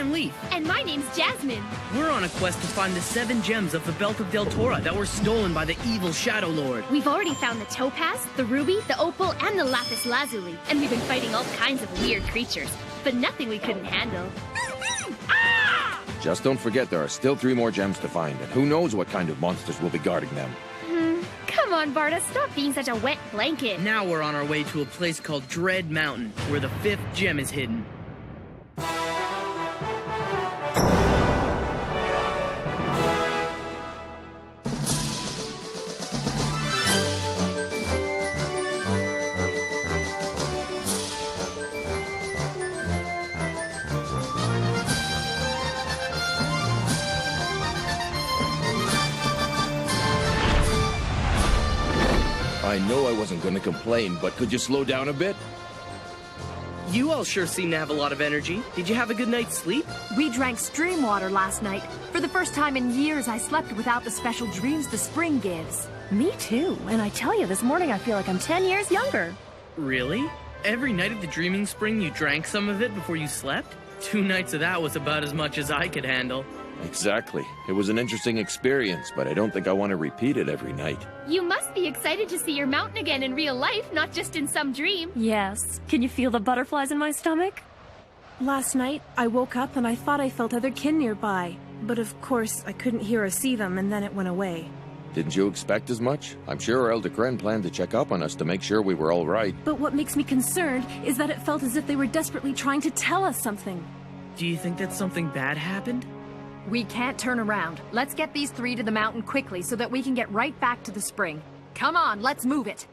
I'm Lief. And my name's Jasmine. We're on a quest to find the 7 gems of the Belt of Deltora that were stolen by the evil Shadow Lord. We've already found the topaz, the ruby, the opal, and the lapis lazuli. And we've been fighting all kinds of weird creatures, but nothing we couldn't handle. Just don't forget there are still 3 more gems to find, and who knows what kind of monsters will be guarding them. Come on, Barda, stop being such a wet blanket. Now we're on our way to a place called Dread Mountain, where the 5th gem is hidden. I know I wasn't going to complain, but could you slow down a bit? You all sure seem to have a lot of energy. Did you have a good night's sleep? We drank stream water last night. For the first time in years, I slept without the special dreams the spring gives. Me too, and I tell you, this morning I feel like I'm 10 years younger. Really? Every night of the Dreaming Spring you drank some of it before you slept? 2 nights of that was about as much as I could handle. Exactly. It was an interesting experience, but I don't think I want to repeat it every night. You must be excited to see your mountain again in real life, not just in some dream. Yes. Can you feel the butterflies in my stomach? Last night, I woke up and I thought I felt other kin nearby. But of course, I couldn't hear or see them, and then it went away. Didn't you expect as much? I'm sure Elder Kren planned to check up on us to make sure we were all right. But what makes me concerned is that it felt as if they were desperately trying to tell us something. Do you think that something bad happened? We can't turn around. Let's get these 3 to the mountain quickly so that we can get right back to the spring. Come on, let's move it.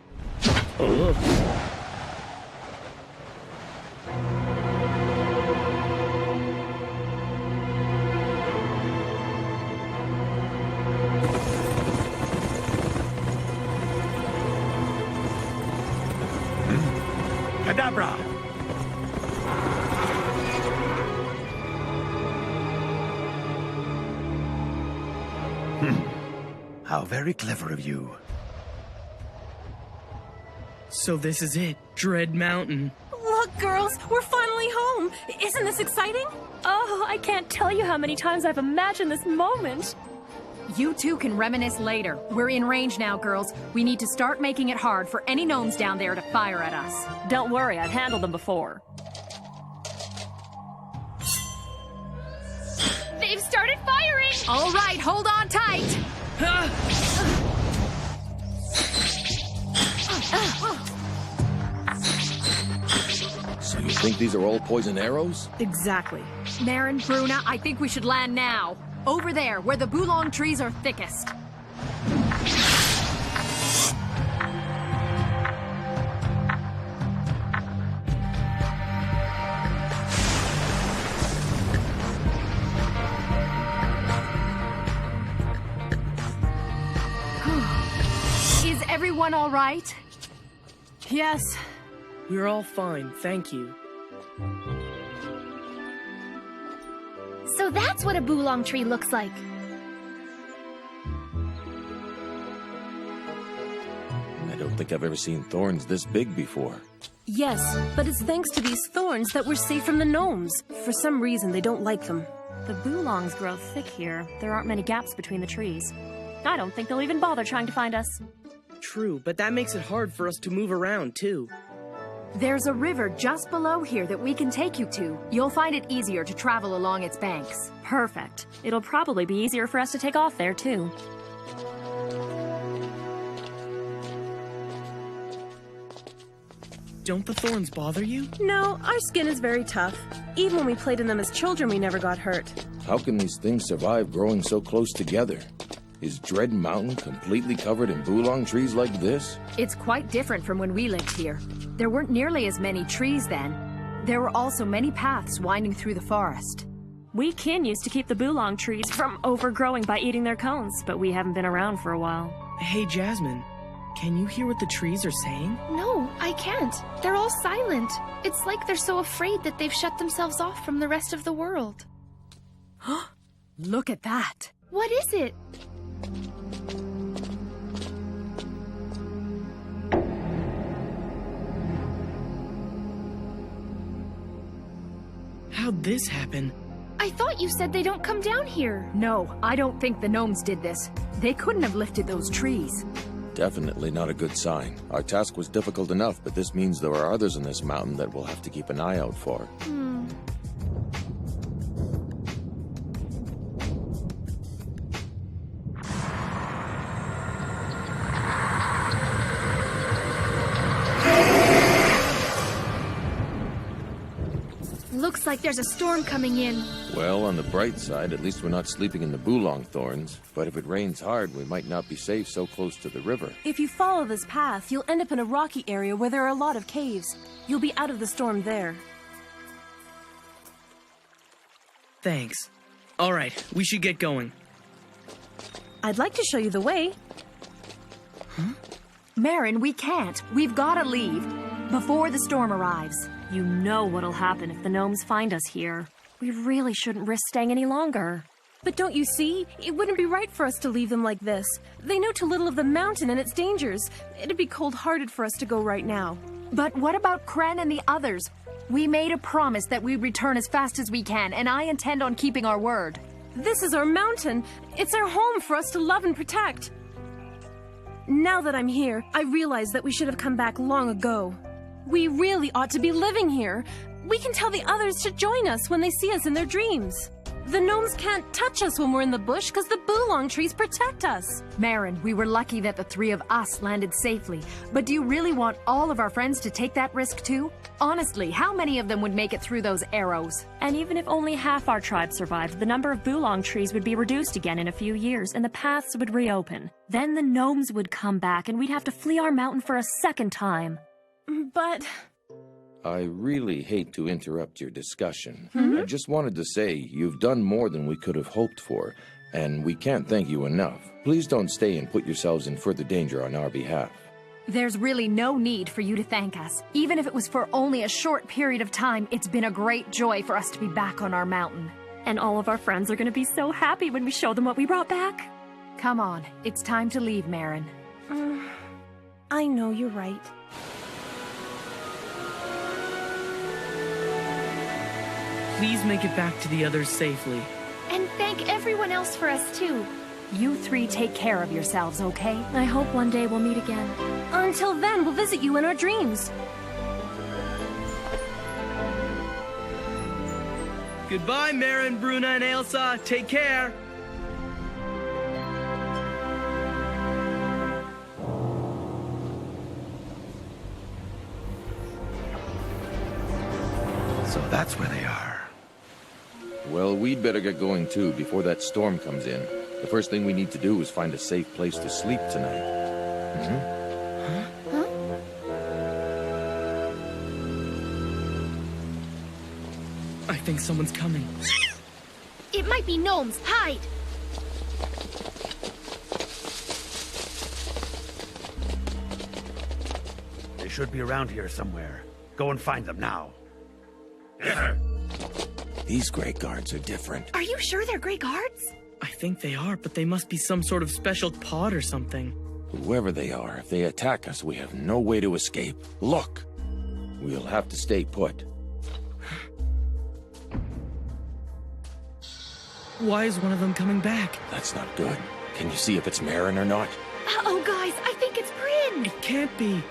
Kadabra! How very clever of you. So this is it, Dread Mountain. Look, girls, we're finally home. Isn't this exciting? Oh, I can't tell you how many times I've imagined this moment. You two can reminisce later. We're in range now, girls. We need to start making it hard for any gnomes down there to fire at us. Don't worry, I've handled them before. They've started firing! All right, hold on tight. So you think these are all poison arrows? Exactly. Marin, Bruna, I think we should land now. Over there, where the Bulong trees are thickest. Is everyone all right? Yes. We're all fine, thank you. So that's what a Bulong tree looks like. I don't think I've ever seen thorns this big before. Yes, but it's thanks to these thorns that we're safe from the gnomes. For some reason, they don't like them. The Bulongs grow thick here. There aren't many gaps between the trees. I don't think they'll even bother trying to find us. True, but that makes it hard for us to move around, too. There's a river just below here that we can take you to. You'll find it easier to travel along its banks. Perfect. It'll probably be easier for us to take off there, too. Don't the thorns bother you? No, our skin is very tough. Even when we played in them as children, we never got hurt. How can these things survive growing so close together? Is Dread Mountain completely covered in Bulong trees like this? It's quite different from when we lived here. There weren't nearly as many trees then. There were also many paths winding through the forest. We kin used to keep the Bulong trees from overgrowing by eating their cones, but we haven't been around for a while. Hey, Jasmine, can you hear what the trees are saying? No, I can't. They're all silent. It's like they're so afraid that they've shut themselves off from the rest of the world. Look at that. What is it? How'd this happen? I thought you said they don't come down here. No, I don't think the gnomes did this. They couldn't have lifted those trees. Definitely not a good sign. Our task was difficult enough, but this means there are others in this mountain that we'll have to keep an eye out for. Looks like there's a storm coming in. Well, on the bright side, at least we're not sleeping in the Bulong thorns. But if it rains hard, we might not be safe so close to the river. If you follow this path, you'll end up in a rocky area where there are a lot of caves. You'll be out of the storm there. Thanks. All right, we should get going. I'd like to show you the way. Marin, we can't. We've gotta leave before the storm arrives. You know what'll happen if the gnomes find us here. We really shouldn't risk staying any longer. But don't you see? It wouldn't be right for us to leave them like this. They know too little of the mountain and its dangers. It'd be cold-hearted for us to go right now. But what about Kren and the others? We made a promise that we'd return as fast as we can, and I intend on keeping our word. This is our mountain. It's our home for us to love and protect. Now that I'm here, I realize that we should have come back long ago. We really ought to be living here. We can tell the others to join us when they see us in their dreams. The gnomes can't touch us when we're in the bush because the Bulong trees protect us. Marin, we were lucky that the three of us landed safely. But do you really want all of our friends to take that risk too? Honestly, how many of them would make it through those arrows? And even if only half our tribe survived, the number of Bulong trees would be reduced again in a few years, and the paths would reopen. Then the gnomes would come back, and we'd have to flee our mountain for a second time. But... I really hate to interrupt your discussion. I just wanted to say you've done more than we could have hoped for, and we can't thank you enough. Please don't stay and put yourselves in further danger on our behalf. There's really no need for you to thank us. Even if it was for only a short period of time, it's been a great joy for us to be back on our mountain. And all of our friends are going to be so happy when we show them what we brought back. Come on, it's time to leave, Marin. I know you're right. Please make it back to the others safely. And thank everyone else for us, too. You three take care of yourselves, okay? I hope one day we'll meet again. Until then, we'll visit you in our dreams. Goodbye, Marin, Bruna, and Elsa. Take care. So that's where they are. Well, we'd better get going too before that storm comes in. The first thing we need to do is find a safe place to sleep tonight. I think someone's coming. It might be gnomes. Hide! They should be around here somewhere. Go and find them now. These Grey Guards are different. Are you sure they're Grey Guards? I think they are, but they must be some sort of special pod or something. Whoever they are, if they attack us, we have no way to escape. Look! We'll have to stay put. Why is one of them coming back? That's not good. Can you see if it's Marin or not? Uh-oh, guys, I think it's Bryn! It can't be.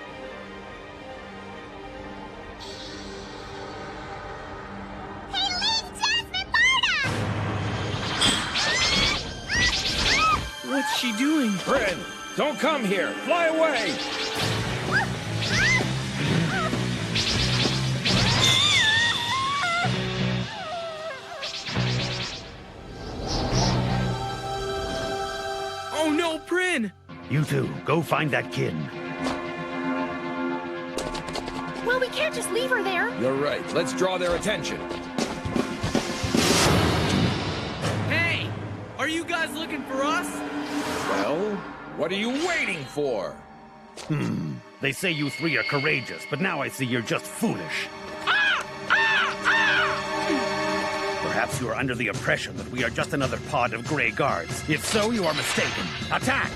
Hey, Lief, Jasmine, Barda! What's she doing? Bryn! Don't come here! Fly away! Oh no, Bryn! You two, go find that kid. Well, we can't just leave her there. You're right. Let's draw their attention. Hey! Are you guys looking for us? Well, what are you waiting for? They say you three are courageous, but now I see you're just foolish. Perhaps you are under the impression that we are just another pod of Grey Guards. If so, you are mistaken. Attack!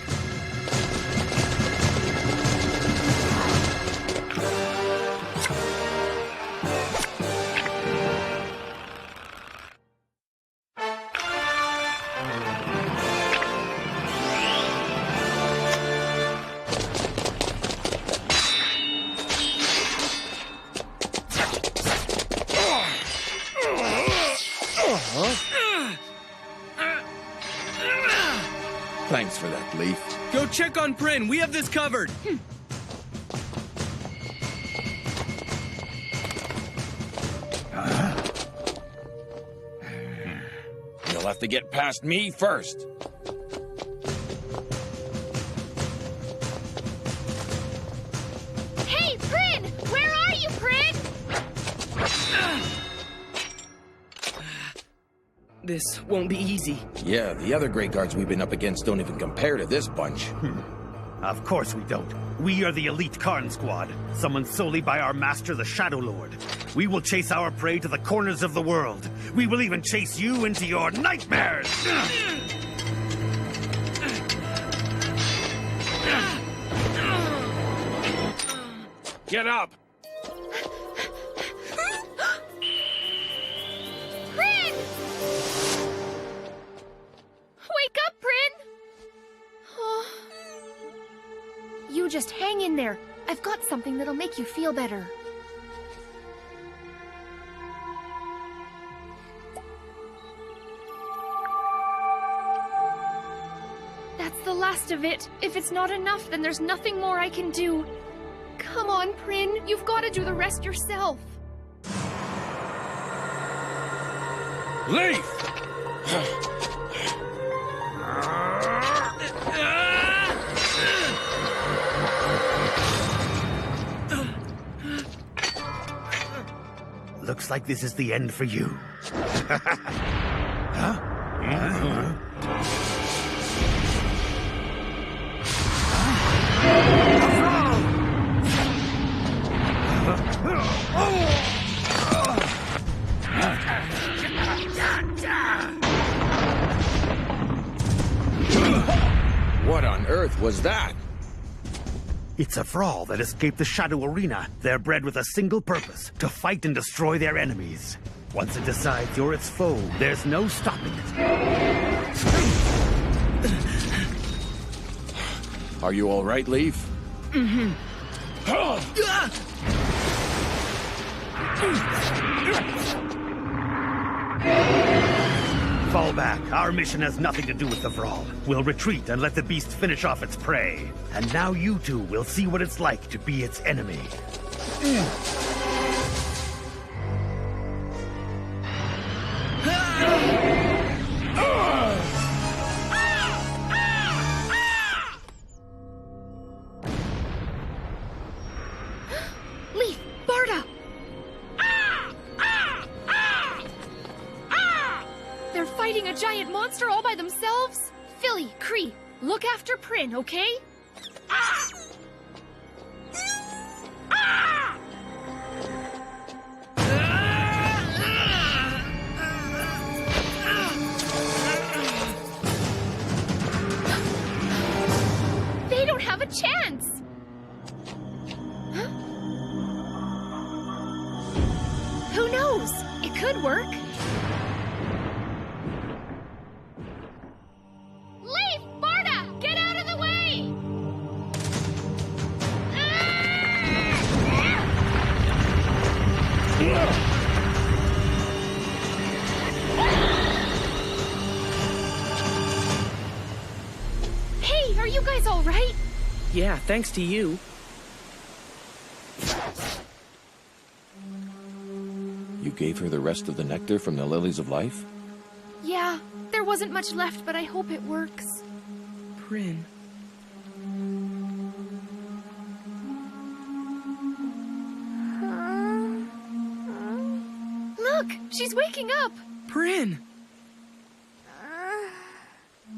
Thanks for that, Lief. Go check on Prin. We have this covered. You'll have to get past me first. Hey, Prin! Where are you, Prin? This won't be easy. Yeah, the other Grey Guards we've been up against don't even compare to this bunch. Of course we don't. We are the elite Karn squad, summoned solely by our master, the Shadow Lord. We will chase our prey to the corners of the world. We will even chase you into your nightmares! Get up! Prin! Wake up, Prin! Oh. You just hang in there. I've got something that'll make you feel better. That's the last of it. If it's not enough, then there's nothing more I can do. Come on, Prin. You've got to do the rest yourself. Lief! Looks like this is the end for you. Huh? What on earth was that? It's a thrall that escaped the Shadow Arena. They're bred with a single purpose, to fight and destroy their enemies. Once it decides you're its foe, there's no stopping it. Are you all right, Lief? Mm-hmm. Fall back. Our mission has nothing to do with the thrall. We'll retreat and let the beast finish off its prey. And now you two will see what it's like to be its enemy. Lief, Barda! They're fighting a giant monster all by themselves? Philly, Cree, look after Prin, okay? They don't have a chance! Huh? Who knows? It could work. Lief! Barda! Get out of the way! Hey, are you guys all right? Yeah, thanks to you. You gave her the rest of the nectar from the lilies of life? Yeah, there wasn't much left, but I hope it works. Prin. Look, she's waking up. Prin!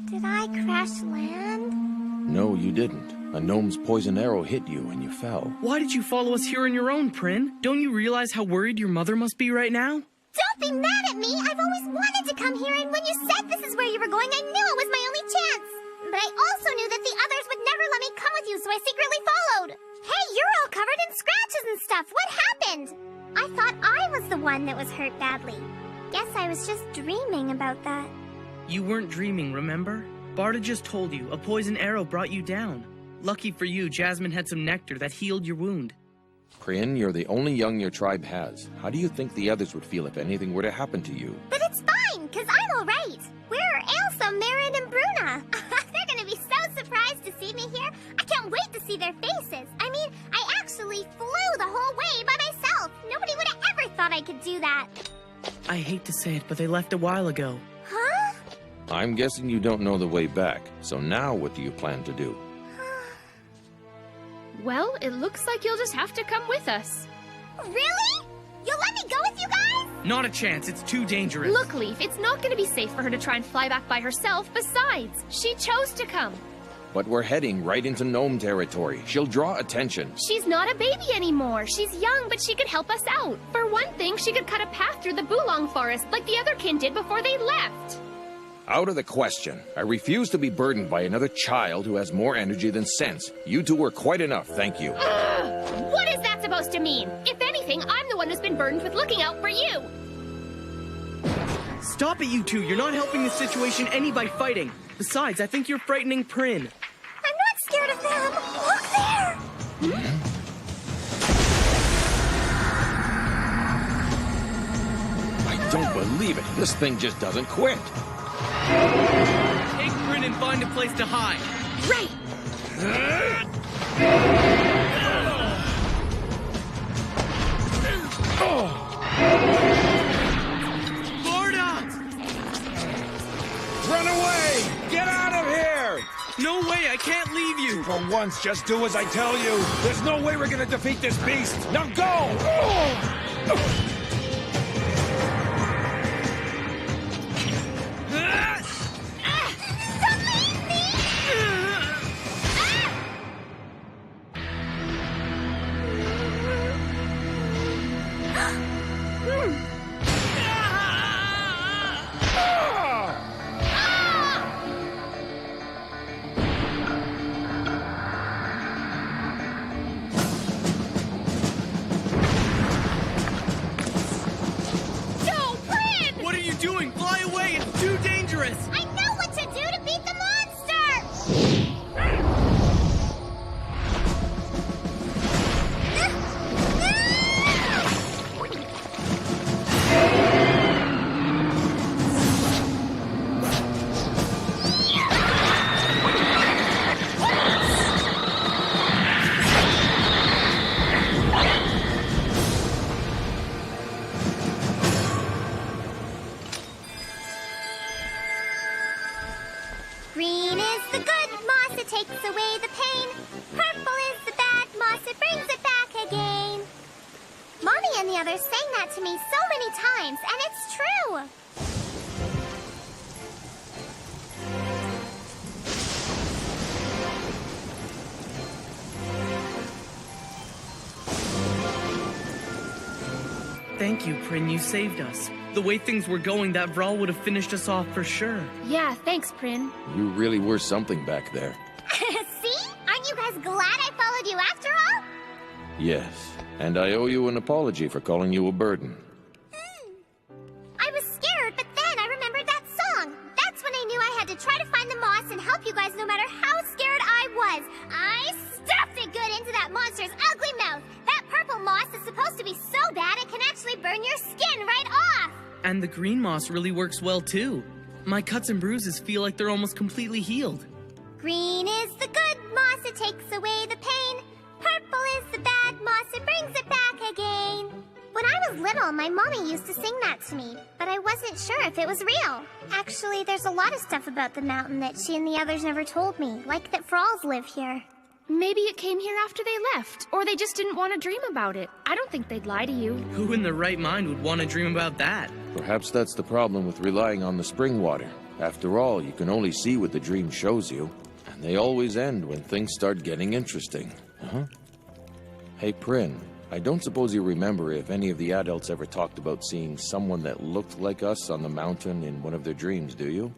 Did I crash land? No, you didn't. A gnome's poison arrow hit you and you fell. Why did you follow us here on your own, Prin? Don't you realize how worried your mother must be right now? Don't be mad at me! I've always wanted to come here, and when you said this is where you were going, I knew it was my only chance! But I also knew that the others would never let me come with you, so I secretly followed! Hey, you're all covered in scratches and stuff! What happened? I thought I was the one that was hurt badly. Guess I was just dreaming about that. You weren't dreaming, remember? Barda just told you a poison arrow brought you down. Lucky for you, Jasmine had some nectar that healed your wound. Prin, you're the only young your tribe has. How do you think the others would feel if anything were to happen to you? But it's fine, because I'm alright. Where are Ailsa, Marin, and Bruna? They're gonna be receive me here? I can't wait to see their faces. I mean, I actually flew the whole way by myself. Nobody would have ever thought I could do that. I hate to say it, but they left a while ago. Huh? I'm guessing you don't know the way back, so now what do you plan to do? Well, it looks like you'll just have to come with us. Really? You'll let me go with you guys? Not a chance, it's too dangerous. Look, Lief, it's not going to be safe for her to try and fly back by herself. Besides, she chose to come. But we're heading right into gnome territory. She'll draw attention. She's not a baby anymore. She's young, but she could help us out. For one thing, she could cut a path through the Bulong forest like the other kin did before they left. Out of the question. I refuse to be burdened by another child who has more energy than sense. You two were quite enough, thank you. What is that supposed to mean? If anything, I'm the one who's been burdened with looking out for you. Stop it, you two. You're not helping the situation any by fighting. Besides, I think you're frightening Prin. I'm not scared of them. Look there! I don't believe it. This thing just doesn't quit. Take Prin and find a place to hide. Right. Barda! Run away! Get out of here! No way, I can't leave you. For once, just do as I tell you. There's no way we're gonna defeat this beast. Now go! What are you doing? Fly away, it's too dangerous. I know what to do to beat the monster! Green is the good moss, it takes away the pain. Purple is the bad moss, it brings it back again. Mommy and the others sang that to me so many times, and it's true. Thank you, Prin, you saved us. The way things were going, that Vral would have finished us off for sure. Yeah, thanks, Prin. You really were something back there. See? Aren't you guys glad I followed you after all? Yes, and I owe you an apology for calling you a burden. I was scared, but then I remembered that song. That's when I knew I had to try to find the moss and help you guys no matter how scared I was. I stuffed it good into that monster's ugly mouth. That purple moss is supposed to be so bad it can actually burn your skin right off. And the green moss really works well, too. My cuts and bruises feel like they're almost completely healed. Green is the good moss, it takes away the pain. Purple is the bad moss, it brings it back again. When I was little, my mommy used to sing that to me, but I wasn't sure if it was real. Actually, there's a lot of stuff about the mountain that she and the others never told me, like that Frals live here. Maybe it came here after they left, or they just didn't want to dream about it. I don't think they'd lie to you. Who in their right mind would want to dream about that? Perhaps that's the problem with relying on the spring water. After all, you can only see what the dream shows you. And they always end when things start getting interesting. Hey, Prin, I don't suppose you remember if any of the adults ever talked about seeing someone that looked like us on the mountain in one of their dreams, do you?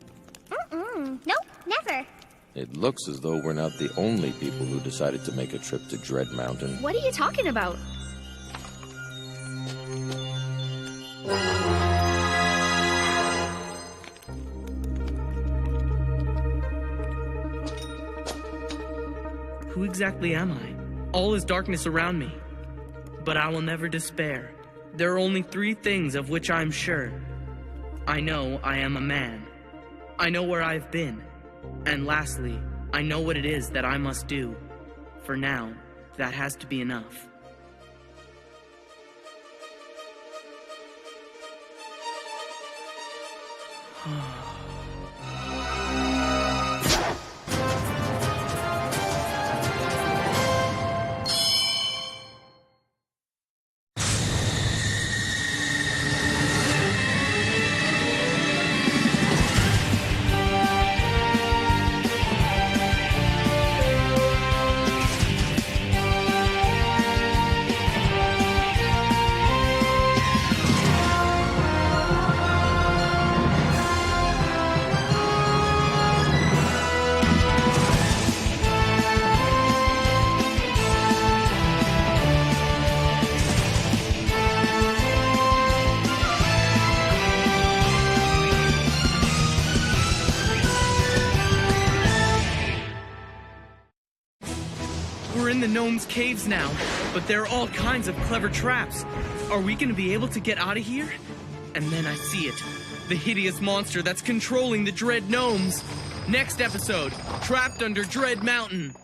Nope, never. It looks as though we're not the only people who decided to make a trip to Dread Mountain. What are you talking about? Who exactly am I? All is darkness around me. But I will never despair. There are only 3 things of which I'm sure. I know I am a man. I know where I've been. And lastly, I know what it is that I must do. For now, that has to be enough. We're in the gnomes' caves now, but there are all kinds of clever traps. Are we gonna be able to get out of here? And then I see it. The hideous monster that's controlling the Dread Gnomes. Next episode, Trapped Under Dread Mountain.